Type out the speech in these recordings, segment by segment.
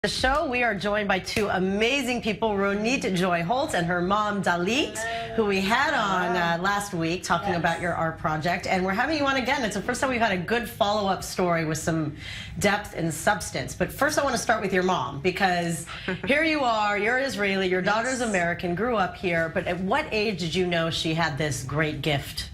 The show, we are joined by two amazing people, Ronit Joy Holtz and her mom, Dalit, who we had on last week talking about your art project. And we're having you on again. It's the first time we've had a good follow-up story with some depth and substance. But first I want to start with your mom, because here you are, you're Israeli, your daughter's American, grew up here. But at what age did you know she had this great gift?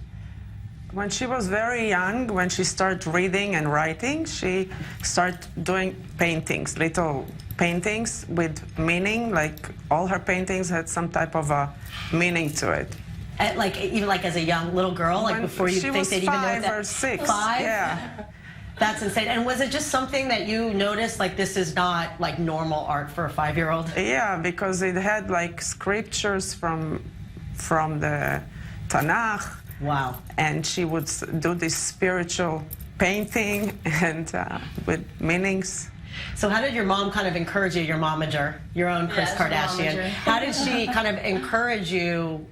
When she was very young, when she started reading and writing, she started doing paintings, little paintings with meaning. Like all her paintings had some type of a meaning to it. Even as a young little girl, like before you think they'd even know that? 5 or 6. 5? Yeah. That's insane. And was it just something that you noticed, like this is not like normal art for a 5-year-old? Yeah, because it had like scriptures from the Tanakh. Wow. And she would do this spiritual painting and with meanings. So how did your mom kind of encourage you, your momager, your own Kris Kardashian? How did she kind of encourage you,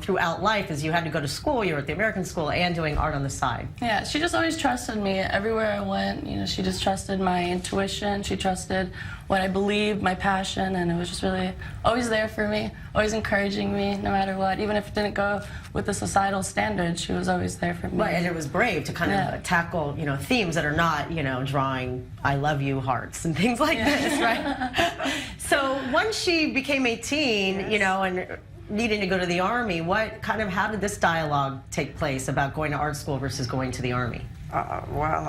throughout life as you had to go to school, you were at the American school, and doing art on the side? Yeah, she just always trusted me. Everywhere I went, she just trusted my intuition. She trusted what I believed, my passion, and it was just really always there for me, always encouraging me no matter what. Even if it didn't go with the societal standards, she was always there for me. Right, and it was brave to kind of tackle, themes that are not, drawing I love you hearts and things like this, right? So once she became 18, and needing to go to the Army, how did this dialogue take place about going to art school versus going to the Army? Well,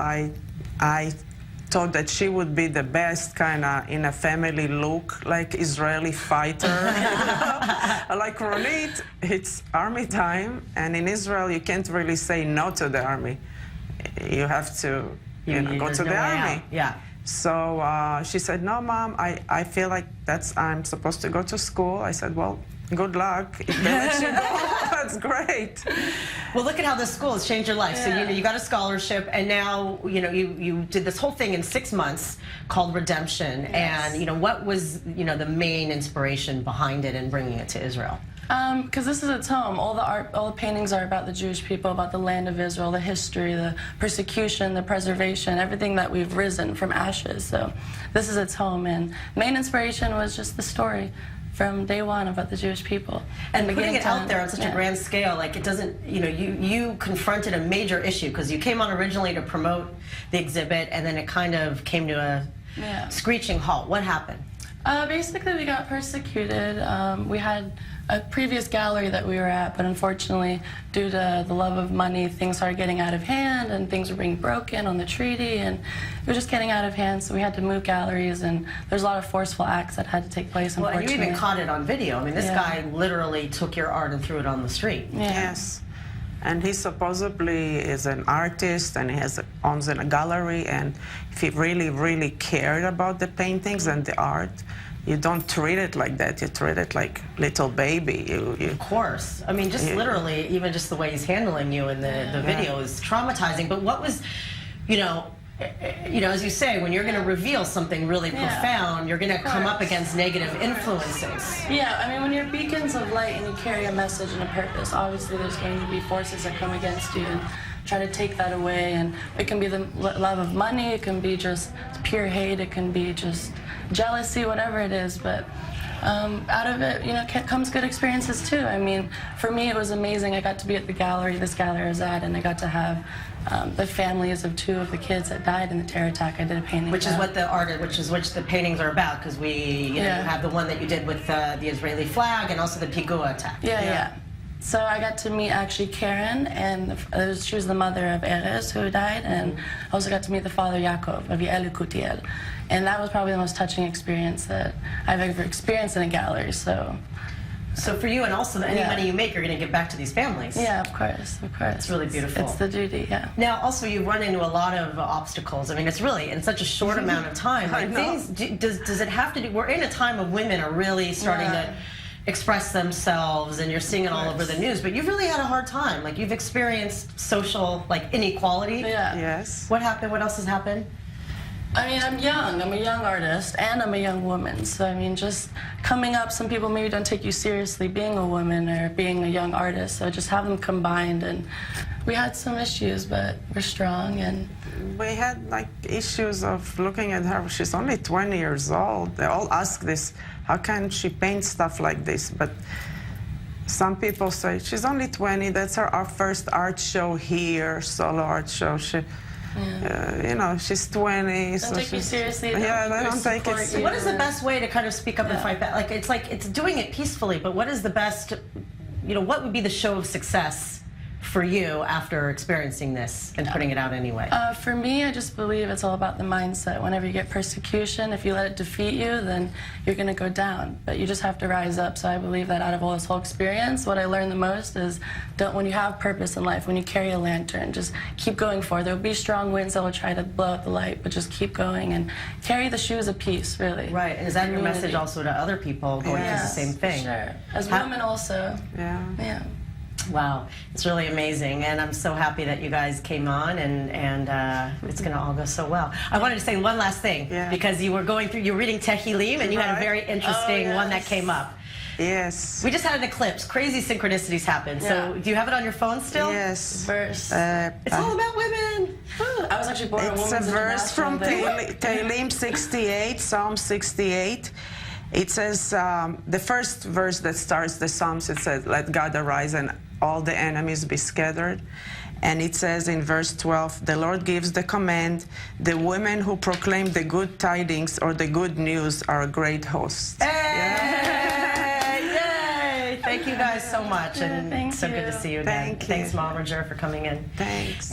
I thought that she would be the best kind of in a family look, like Israeli fighter. Like Ronit, it's army time, and in Israel you can't really say no to the army. You have to go to the army. Yeah. So she said, no, Mom, I feel like I'm supposed to go to school. I said, well, good luck. If they let you go, that's great. Well, look at how this school has changed your life. So you got a scholarship, and now you did this whole thing in 6 months called Redemption. Yes. And what was the main inspiration behind it and bringing it to Israel? Because this is its home. All the paintings are about the Jewish people, about the land of Israel, the history, the persecution, the preservation, everything that we've risen from ashes. So this is its home, and main inspiration was just the story from day one about the Jewish people. And putting it out there on such a grand scale, like it doesn't, you confronted a major issue, because you came on originally to promote the exhibit, and then it kind of came to a screeching halt. What happened? Basically, we got persecuted. We had a previous gallery that we were at, but unfortunately, due to the love of money, things started getting out of hand, and things were being broken on the treaty, and it was just getting out of hand, so we had to move galleries, and there's a lot of forceful acts that had to take place, unfortunately. Well, and you even caught it on video. I mean, this guy literally took your art and threw it on the street. Yeah. Yes. And he supposedly is an artist, and he owns a gallery, and if he really, really cared about the paintings and the art, you don't treat it like that. You treat it like little baby. Of course. I mean, just literally, even just the way he's handling you in the video is traumatizing. But what was, as you say, when you're going to reveal something really profound, you're going to come up against negative influences. Yeah, I mean, when you're beacons of light and you carry a message and a purpose, obviously there's going to be forces that come against you and try to take that away. And it can be the love of money, it can be just pure hate, it can be just jealousy, whatever it is. But out of it, comes good experiences too. I mean, for me, it was amazing. I got to be at the gallery, this gallery I was at, and I got to have the families of 2 of the kids that died in the terror attack. I did a painting. Which is what the paintings are about, because you have the one that you did with the Israeli flag and also the Pigua attack. Yeah. So I got to meet actually Karen, and she was the mother of Erez, who died, and I also got to meet the father Yaakov of Yael Kutiel. And that was probably the most touching experience that I've ever experienced in a gallery. So for you, and also any money you make, you're going to give back to these families. Yeah, of course. It's really beautiful. It's the duty, yeah. Now, also, you run into a lot of obstacles. I mean, it's really in such a short amount of time. Like, does it have to do? We're in a time of women are really starting to express themselves, and you're seeing it all over the news, but you've really had a hard time. Like, you've experienced social inequality. Yeah. Yes. What happened? What else has happened? I mean, I'm young. I'm a young artist, and I'm a young woman. So, I mean, just coming up, some people maybe don't take you seriously being a woman or being a young artist. So just have them combined. And we had some issues, but we're strong. And we had like issues of looking at her. She's only 20 years old. They all ask this, how can she paint stuff like this? But some people say, she's only 20. That's our first art show here, solo art show. You know, she's 20. Don't so take you seriously. Yeah, they don't take it seriously. What is the best way to kind of speak up and fight back? Like it's doing it peacefully, but what is the best, you know, what would be the show of success for you after experiencing this and putting it out anyway? For me, I just believe it's all about the mindset. Whenever you get persecution, if you let it defeat you, then you're going to go down. But you just have to rise up. So I believe that out of all this whole experience, what I learned the most is when you have purpose in life, when you carry a lantern, just keep going forward. There will be strong winds that will try to blow out the light, but just keep going and carry the shoes of peace, really. Right, and is that your Community. message also to other people going through the same thing? Sure. As women also. Yeah. Wow, it's really amazing, and I'm so happy that you guys came on, and it's going to all go so well. I wanted to say one last thing, because you were reading Tehillim, and you had a very interesting one that came up. Yes. We just had an eclipse. Crazy synchronicities happened. So do you have it on your phone still? Yes. Verse. It's all about women. I was actually born a It's woman's a verse from international day. Tehillim 68, Psalm 68. It says, the first verse that starts the Psalms, it says, let God arise and all the enemies be scattered. And it says in verse 12, the Lord gives the command, the women who proclaim the good tidings or the good news are a great host. Hey! Yay! Thank you guys so much, and Thank so good to you. see you again. Thank you. Thanks, Mom Roger, for coming in. Thanks.